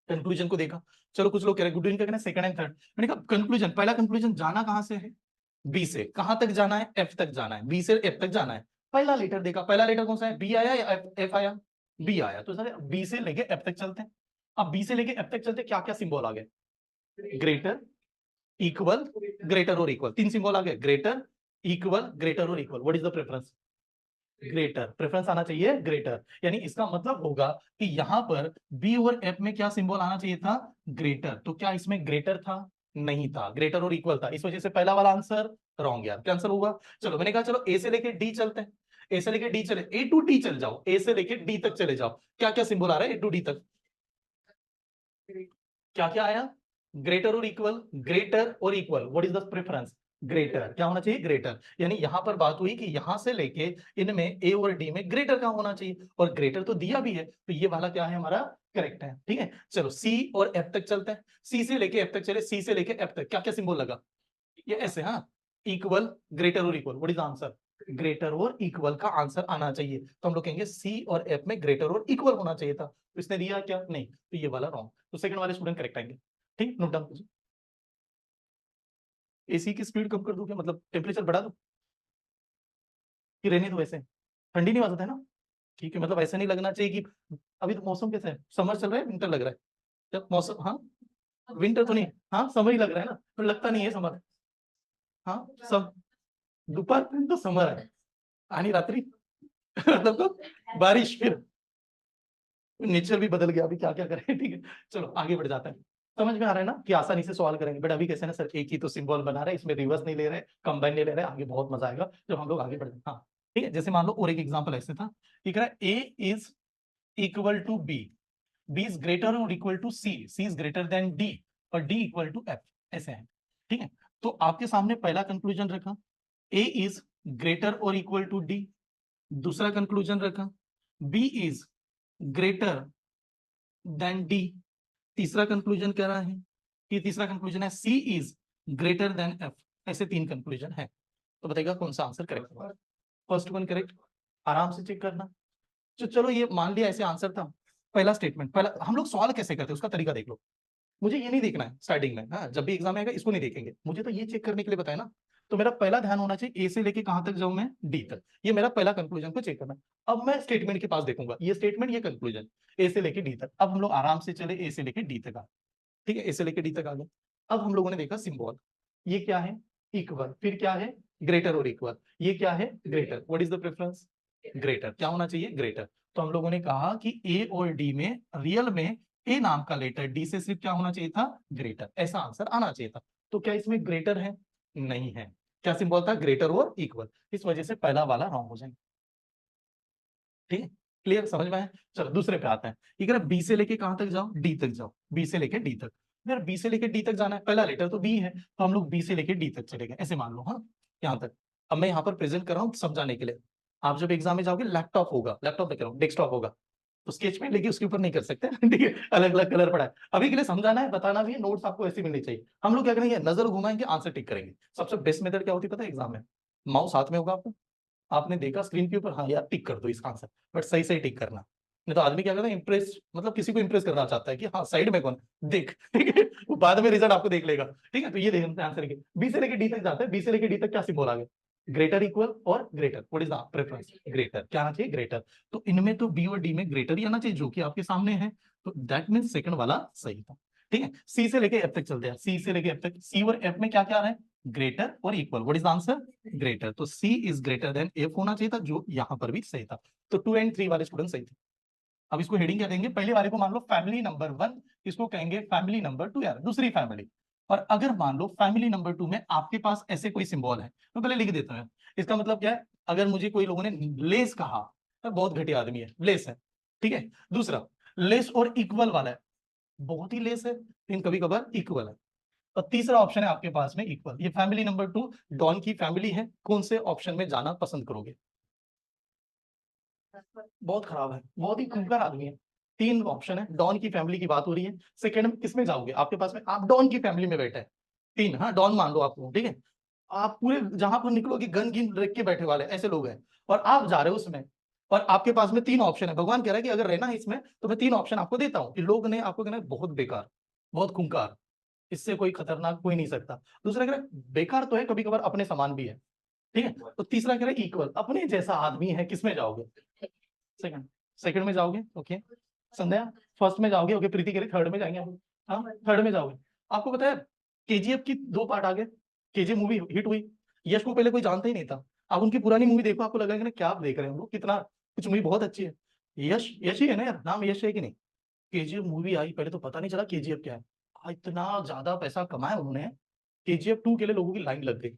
[SPEAKER 1] कंक्लूजन को देखा। चलो कुछ लोग कह रहे हैं गुड का कहना सेकंड एंड थर्ड, मैंने कहा कंक्लूजन, पहला कंक्लूजन जाना कहां से है, बी से, कहां तक जाना है, एफ तक जाना है, बी से एफ तक जाना है। पहला लेटर देखा, पहला लेटर कौन सा है, बी आया या एफ आया, बी आया, तो सर बी से लेके एफ तक चलते हैं। अब बी से लेके एफ तक चलते, क्या क्या सिंबल आ गए, ग्रेटर, इक्वल, ग्रेटर और इक्वल, तीन सिंबल आ गए, ग्रेटर, इक्वल, ग्रेटर और equal. What is the preference, greater, preference आना चाहिए ग्रेटर। यानी इसका मतलब होगा कि यहां पर बी और एफ में क्या सिंबल आना चाहिए था, ग्रेटर, तो क्या इसमें ग्रेटर था, नहीं था, ग्रेटर और इक्वल था, इस वजह से पहला वाला आंसर रॉन्ग यार, क्या आंसर होगा। चलो मैंने कहा चलो ए से लेके डी चलते हैं, ए से लेके डी चले, ए टू डी चल जाओ, ए से लेके डी तक चले जाओ, क्या क्या सिंबल आ रहा है ए टू डी तक, क्या क्या आया, ग्रेटर और इक्वल, ग्रेटर और equal, what is the preference, greater, क्या होना चाहिए, ग्रेटर। यानी यहां पर बात हुई कि यहां से लेके इनमें ए और डी में ग्रेटर का होना चाहिए, और ग्रेटर तो दिया भी है, तो ये वाला क्या है हमारा, करेक्ट है, ठीक है। चलो सी और एफ तक चलते हैं, सी से लेके एफ तक चले, सी से लेके एफ तक क्या क्या सिंबल लगा, ये ऐसे, हाँ, इक्वल, ग्रेटर और equal, what is answer, greater और इक्वल का आंसर आना चाहिए, तो हम लोग कहेंगे सी और एफ में ग्रेटर और इक्वल होना चाहिए था, तो इसने दिया क्या, नहीं, तो ये वाला रॉन्ग, तो सेकंड वाले स्टूडेंट करेक्ट आएंगे, ठीक, नोट डाउन कीजिए। एसी की स्पीड कम कर दूं क्या, मतलब टेम्परेचर बढ़ा दूं कि रहने दो वैसे, ठंडी नहीं आती है ना, ठीक है, मतलब ऐसा नहीं लगना चाहिए कि, अभी तो मौसम कैसा है, समर चल रहा है विंटर लग रहा है, जब मौसम, हाँ विंटर तो नहीं, हाँ समर ही लग रहा है ना, तो लगता नहीं है समर, हाँ सब, दुपारपर्यंत तो समर आहे आणि रात्री मतलब तो बारिश, फिर नेचर भी बदल गया, अभी क्या क्या करें, ठीक है, चलो आगे बढ़ जाते हैं। समझ में आ रहा है ना कि आसानी से सॉल्व करेंगे, बट अभी कैसे ना सर, एक ही तो सिंबल बना रहे हैं, इसमें रिवर्स नहीं ले रहे, कंबाइन नहीं ले रहे, आगे बहुत मजा आएगा जब हम लोग आगे बढ़े, हाँ ठीक है। जैसे मान लो और एक एग्जाम्पल ऐसे था, ठीक है, A is equal to B, B is greater और equal to C, C is greater than D, और डी इक्वल टू एफ, ऐसे है, ठीक है। तो आपके सामने पहला कंक्लूजन रखा, ए इज ग्रेटर और इक्वल टू डी, दूसरा कंक्लूजन रखा, B is greater than D, तीसरा कंक्लूजन कह रहा है कि, तीसरा कंक्लूजन है C is greater than F, ऐसे तीन कंक्लूजन है, तो बताइएगा कौन सा आंसर करेक्ट होगा, फर्स्ट वन करेक्ट, आराम से चेक करना। तो चलो ये मान लिया ऐसे आंसर था, पहला स्टेटमेंट, पहला हम लोग सॉल्व कैसे करते हैं उसका तरीका देख लो, मुझे ये नहीं देखना है स्टार्टिंग में, हाँ जब भी एग्जाम आएगा इसको नहीं देखेंगे, मुझे तो ये चेक करने के लिए बताया ना, तो मेरा पहला ध्यान होना चाहिए ए से लेके कहां तक जाऊं मैं, डी तक, ये मेरा पहला कंक्लूजन को चेक करना है। अब मैं स्टेटमेंट के पास देखूंगा, ये स्टेटमेंट ये कंक्लूजन, ए से लेके डी तक, अब हम लोग आराम से चले ए से लेके डी तक आ, ठीक है, ए से लेके डी तक आ गए, अब हम लोगों ने देखा सिंबल, ये क्या है, इक्वल, फिर क्या है, ग्रेटर और इक्वल, ये क्या है, greater. What is the preference, greater. क्या होना चाहिए, ग्रेटर। तो हम लोगों ने कहा कि ए और डी में रियल में ए नाम का लेटर डी से सिर्फ क्या होना चाहिए था, ग्रेटर, ऐसा आंसर आना चाहिए था। तो क्या इसमें ग्रेटर है, नहीं है। क्या सिंबल था, ग्रेटर और इक्वल, इस वजह से पहला वाला रॉन्ग हो जाएगा। ठीक है, क्लियर, समझ में आया। चलो दूसरे पे आते हैं। ये कह रहा बी से लेके कहां तक जाओ, डी तक जाओ, बी से लेके डी तक। यार बी से लेके डी तक जाना है, पहला लेटर तो बी है, तो हम लोग बी से लेके डी तक चले गए, ऐसे मान लो। हाँ, यहाँ तक। अब मैं यहाँ पर प्रेजेंट कर रहा हूँ समझाने के लिए। आप जब एग्जाम में जाओगे, लैपटॉप होगा, लैपटॉप में कह रहा हूँ, डेस्कटॉप होगा, तो स्केच पेन लेके उसके ऊपर नहीं कर सकते। ठीक है, अलग अलग कलर पड़ा है। अभी के लिए समझाना है, बताना भी है, नोट्स आपको ऐसी मिलनी चाहिए। हम लोग क्या करेंगे, नजर घुमाएंगे, आंसर टिक करेंगे। सबसे बेस्ट मेथड क्या होती है पता है एग्जाम में, माउस हाथ में होगा आपको, आपने देखा स्क्रीन के ऊपर, हाँ यार टिक कर दो इसका आंसर, बट सही सही टिक करना। नहीं तो आदमी क्या करता है, इंप्रेस, मतलब किसी को इंप्रेस करना चाहता है कि हाँ साइड में कौन, देख। ठीक है, वो बाद में रिजल्ट आपको देख लेगा। ठीक है, तो ये देखते हैं आंसर के, बी से लेके डी तक जाता है, बी से लेके डी तक क्या सिंबल आ गया, ग्रेटर, इक्वल और greater. What is the preference, greater. क्या आना चाहिए, ग्रेटर। तो इनमें तो बी और डी में ग्रेटर ही आना चाहिए, जो कि आपके सामने है, तो दैट मीन सेकंड वाला सही था। ठीक है, सी से लेके एफ तक चलते हैं, सी से लेके एफ तक, सी और एफ में क्या क्या आ रहा है, ग्रेटर और equal. What is the answer, greater. तो सी इज ग्रेटर देन एफ होना चाहिए था, जो यहां पर भी सही था। तो 2 एंड 3 वाले स्टूडेंट सही थे। अब इसको हेडिंग क्या देंगे, पहले वाले को मान लो फैमिली नंबर 1, इसको कहेंगे फैमिली नंबर 2, यार दूसरी फैमिली। और अगर मान लो फैमिली नंबर 2 में आपके पास ऐसे कोई सिंबल है, तो पहले लिख देता हूं। इसका मतलब क्या है, अगर मुझे कोई लोगों ने लेस कहा, तो बहुत घटिया आदमी है, लेस है। ठीक है, दूसरा लेस और इक्वल वाला है, बहुत ही लेस है, लेकिन कभी कभार इक्वल है। और तीसरा ऑप्शन है आपके पास में इक्वल। ये फैमिली नंबर 2 डॉन की फैमिली है, कौन से ऑप्शन में जाना पसंद करोगे, बहुत खराब है, बहुत ही खूंखार आदमी है। 3 ऑप्शन है, डॉन की फैमिली की बात हो रही है, सेकंड में किसमें जाओगे, आपके पास में आप डॉन की फैमिली में बैठे हैं, 3, हाँ डॉन मान लो आपको। ठीक है, आप पूरे जहां पर निकलोगे गन गिन रख के बैठे वाले ऐसे लोग हैं, और आप जा रहे हो उसमें, और आपके पास में 3 ऑप्शन है। भगवान कह रहा है कि अगर रहना है इसमें, तो मैं 3 ऑप्शन आपको देता हूँ, कि लोग ने आपको कहना है बहुत बेकार, बहुत खूंखार, इससे कोई खतरनाक कोई नहीं सकता। दूसरा कह रहा है बेकार तो है, कभी कभार अपने समान भी है। ठीक है, तो तीसरा कह रहा है इक्वल, अपने जैसा आदमी है, किसमें जाओगे, सेकंड, सेकंड में जाओगे। ओके, संध्या फर्स्ट में जाओगे। ओके, प्रीति कह रही थर्ड में जाएंगे हम। हाँ, थर्ड में जाओगे। आपको पता है केजीएफ की 2 पार्ट आ गए, केजीएफ मूवी हिट हुई, यश को पहले कोई जानता ही नहीं था। आप उनकी पुरानी मूवी देखो, आपको लगेगा ना क्या आप देख रहे हो, लोग कितना कुछ, मूवी बहुत अच्छी है। यश, यश ही है ना यार, नाम यश है कि नहीं। केजीएफ मूवी आई, पहले तो पता नहीं चला केजीएफ क्या है, इतना ज्यादा पैसा कमाया उन्होंने, केजीएफ 2 के लिए लोगों की लाइन लग गई।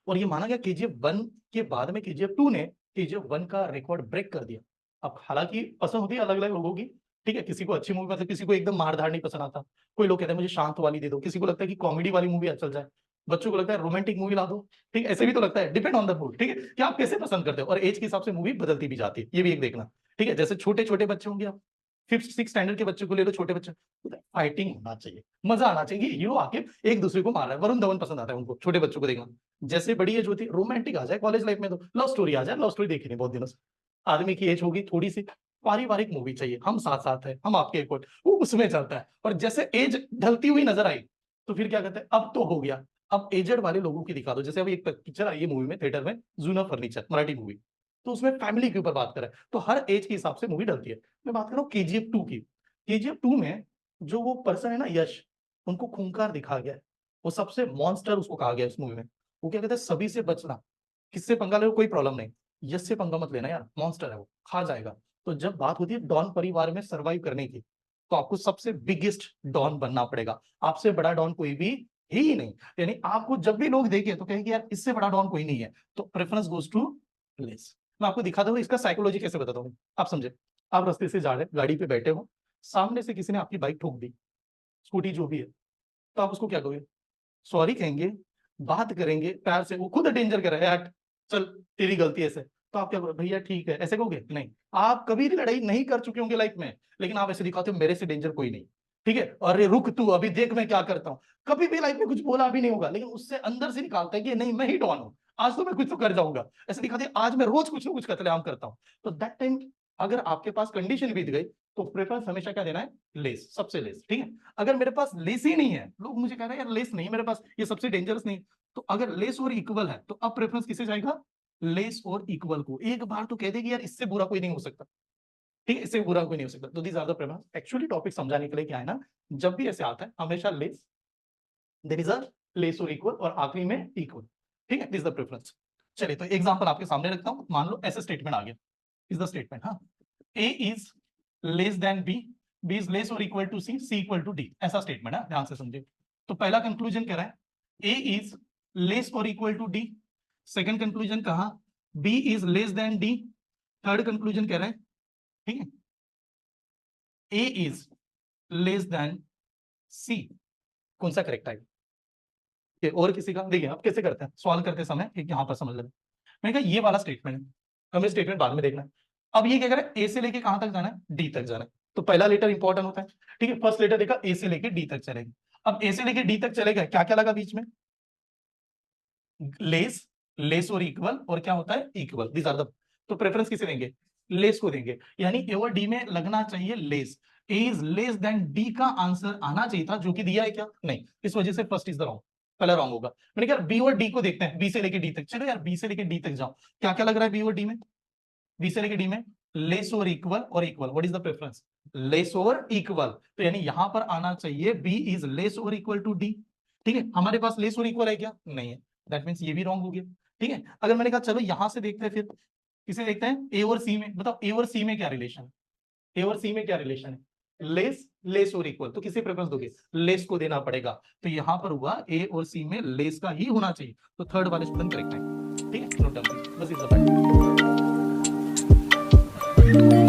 [SPEAKER 1] और ये माना गया केजीएफ 1 के बाद में केजीएफ 2 ने केजीएफ 1 का रिकॉर्ड ब्रेक कर दिया। अब हालांकि पसंद होती है अलग अलग लोगों की। ठीक है, किसी को अच्छी मूवी मतलब, किसी को एकदम मारधाड़ नहीं पसंद आता, कोई लोग कहते हैं मुझे शांत वाली दे दो, किसी को लगता है कि कॉमेडी वाली मूवी चल जाए, बच्चों को लगता है रोमांटिक मूवी ला दो। ठीक है, ऐसे भी तो लगता है, डिपेंड ऑन द मूड। ठीक है, कि आप कैसे पसंद करते हो, और एज के हिसाब से मूवी बदलती भी जाती है, ये भी एक देखना। ठीक है, जैसे छोटे छोटे बच्चे होंगे, आप 5th 6th स्टैंडर्ड के बच्चे को ले लो, छोटे बच्चे, फाइटिंग होना चाहिए, मजा आना चाहिए, हीरो आके एक दूसरे को मार रहा है, वरुण धवन पसंद आता है उनको, छोटे बच्चों को देखना। जैसे बड़ी एज होती है, रोमांटिक आ जाए कॉलेज लाइफ में, तो लव स्टोरी आ जाए, लव स्टोरी देखी नहीं बहुत दिनों से, आदमी की एज होगी थोड़ी सी, पारिवारिक मूवी चाहिए, हम साथ साथ है, हम आपके एक, वो उसमें चलता है। और जैसे एज ढलती हुई नजर आई, तो फिर क्या कहते हैं, अब तो हो गया, अब एजेड वाले लोगों की दिखा दो। जैसे अभी एक पिक्चर आई है मूवी में, थिएटर में, जूना फर्नीचर, मराठी मूवी, तो उसमें फैमिली के ऊपर बात कर रहा है, तो हर एज के हिसाब से मूवी डलती है। मैं बात कर रहा हूँ केजीएफ 2 की। केजीएफ 2 में जो वो पर्सन है ना, यश, उनको खूंखार दिखा गया है, वो सबसे मॉन्स्टर उसको कहा गया है उस मूवी में। वो क्या कहते हैं, सभी से बचना, किससे पंगा ले कोई प्रॉब्लम नहीं, यश से पंगा मत लेना यार, मॉन्स्टर है वो, खा जाएगा। तो जब बात होती है डॉन परिवार में सरवाइव करने की, तो आपको सबसे बिगेस्ट डॉन बनना पड़ेगा, आपसे बड़ा डॉन कोई भी ही नहीं। यानी आपको जब भी लोग देखे तो कहेंगे यार इससे बड़ा डॉन कोई नहीं है, तो प्रेफरेंस गोज टू लेस। मैं आपको दिखाता हूँ इसका साइकोलॉजी कैसे बताता हूँ, आप समझे। आप रास्ते से जा रहे, गाड़ी पे बैठे हो, सामने से किसी ने आपकी बाइक ठोक दी, स्कूटी जो भी है, तो आप उसको क्या कहोगे, सॉरी कहेंगे, बात करेंगे प्यार से, वो खुद डेंजर कर रहा है यार, चल तेरी गलती है ऐसे, तो आप क्या कहोगे, भैया ठीक है, ऐसे कहोगे नहीं। आप कभी भी लड़ाई नहीं कर चुके होंगे लाइफ में, लेकिन आप ऐसे दिखाते हो मेरे से डेंजर कोई नहीं। ठीक है, अरे रुक तू अभी देख मैं क्या करता हूँ, कभी भी लाइफ में कुछ बोला भी नहीं होगा, लेकिन उससे अंदर से निकालता है कि नहीं मैं ही डॉन हूँ, आज तो मैं कुछ तो कर जाऊंगा, ऐसे दिखाते आज मैं रोज कुछ ना कुछ कतलेआम करता हूँ। तो दैट टाइम अगर आपके पास कंडीशन बीत गई, तो प्रेफरेंस हमेशा क्या देना है, लेस, सबसे लेस। ठीक है, अगर मेरे पास लेस ही नहीं है, लोग मुझे कह रहे हैं यार लेस नहीं मेरे पास, ये सबसे डेंजरस नहीं, तो अगर लेस और इक्वल है, तो अब प्रेफरेंस किसे जाएगा, लेस और इक्वल को। एक बार तो कह देगी यार इससे बुरा कोई नहीं हो सकता, ठीक है, इससे बुरा कोई नहीं हो सकता। तो these are the preference. Actually topic समझाने के लिए क्या है ना, जब भी ऐसे आता है हमेशा less, there is a less और इक्वल, और आखिरी में इक्वल। ठीक है, दिस इज द प्रेफरेंस। चलिए तो एग्जांपल आपके सामने रखता हूं। मान लो ऐसे स्टेटमेंट आ गया, इज द स्टेटमेंट, हाँ, A is less than B, B is less और equal to C, C equal to D, ऐसा स्टेटमेंट है, ध्यान से समझिए। तो पहला कंक्लूजन कह रहा है ए इज लेस और equal to D, second conclusion कहा B is less than D, third conclusion कह रहा है, ठीक है, A is less than C. कौन सा करेक्ट है? और किसी का? देखिए अब कैसे करते हैं सॉल्व करते समय, एक यहां पर समझ लेते। मैंने कहा ये वाला स्टेटमेंट है, हमें स्टेटमेंट बाद में देखना है। अब ये क्या करे, ए से लेके कहां तक जाना है, डी तक जाना है। तो पहला लेटर इंपॉर्टेंट होता है, ठीक है, फर्स्ट लेटर देखा ए से लेके डी तक चलेगा। अब ए से लेके डी तक चलेगा, क्या क्या लगा बीच में, लेस, लेस और इक्वल, और क्या होता है इक्वल, दिस आर द। तो प्रेफरेंस किसे देंगे, लेस को देंगे, यानी ए और डी में लगना चाहिए less. A is less than D का आंसर आना चाहिए था, जो कि दिया है क्या, नहीं, इस वजह से फर्स्ट इज द रॉन्ग, पहला रॉन्ग होगा। मैंने कहा बी और डी को देखते हैं, बी से लेके डी तक, चलो यार बी से लेके डी तक जाओ, क्या क्या लग रहा है बी और डी में, बी से लेके डी में लेस और इक्वल, और equal, what is the preference, less और इक्वल। तो यानी यहां पर आना चाहिए बी इज लेस और इक्वल टू डी। ठीक है, हमारे पास लेस और इक्वल है क्या, नहीं है, दैट मींस ये भी रॉन्ग हो गया। ठीक है, अगर मैंने कहा चलो यहां से देखते हैं, फिर किसे देखते हैं, ए और सी में, बताओ ए और सी में क्या रिलेशन है, ए और सी में क्या रिलेशन है, लेस, लेस और इक्वल, तो किसे प्रेफरेंस दोगे, लेस को देना पड़ेगा। तो यहां पर हुआ ए और सी में लेस का ही होना चाहिए, तो थर्ड वाले स्टूडेंट करेक्ट है। ठीक है, नोट डाउन, बस इज द फैक्ट।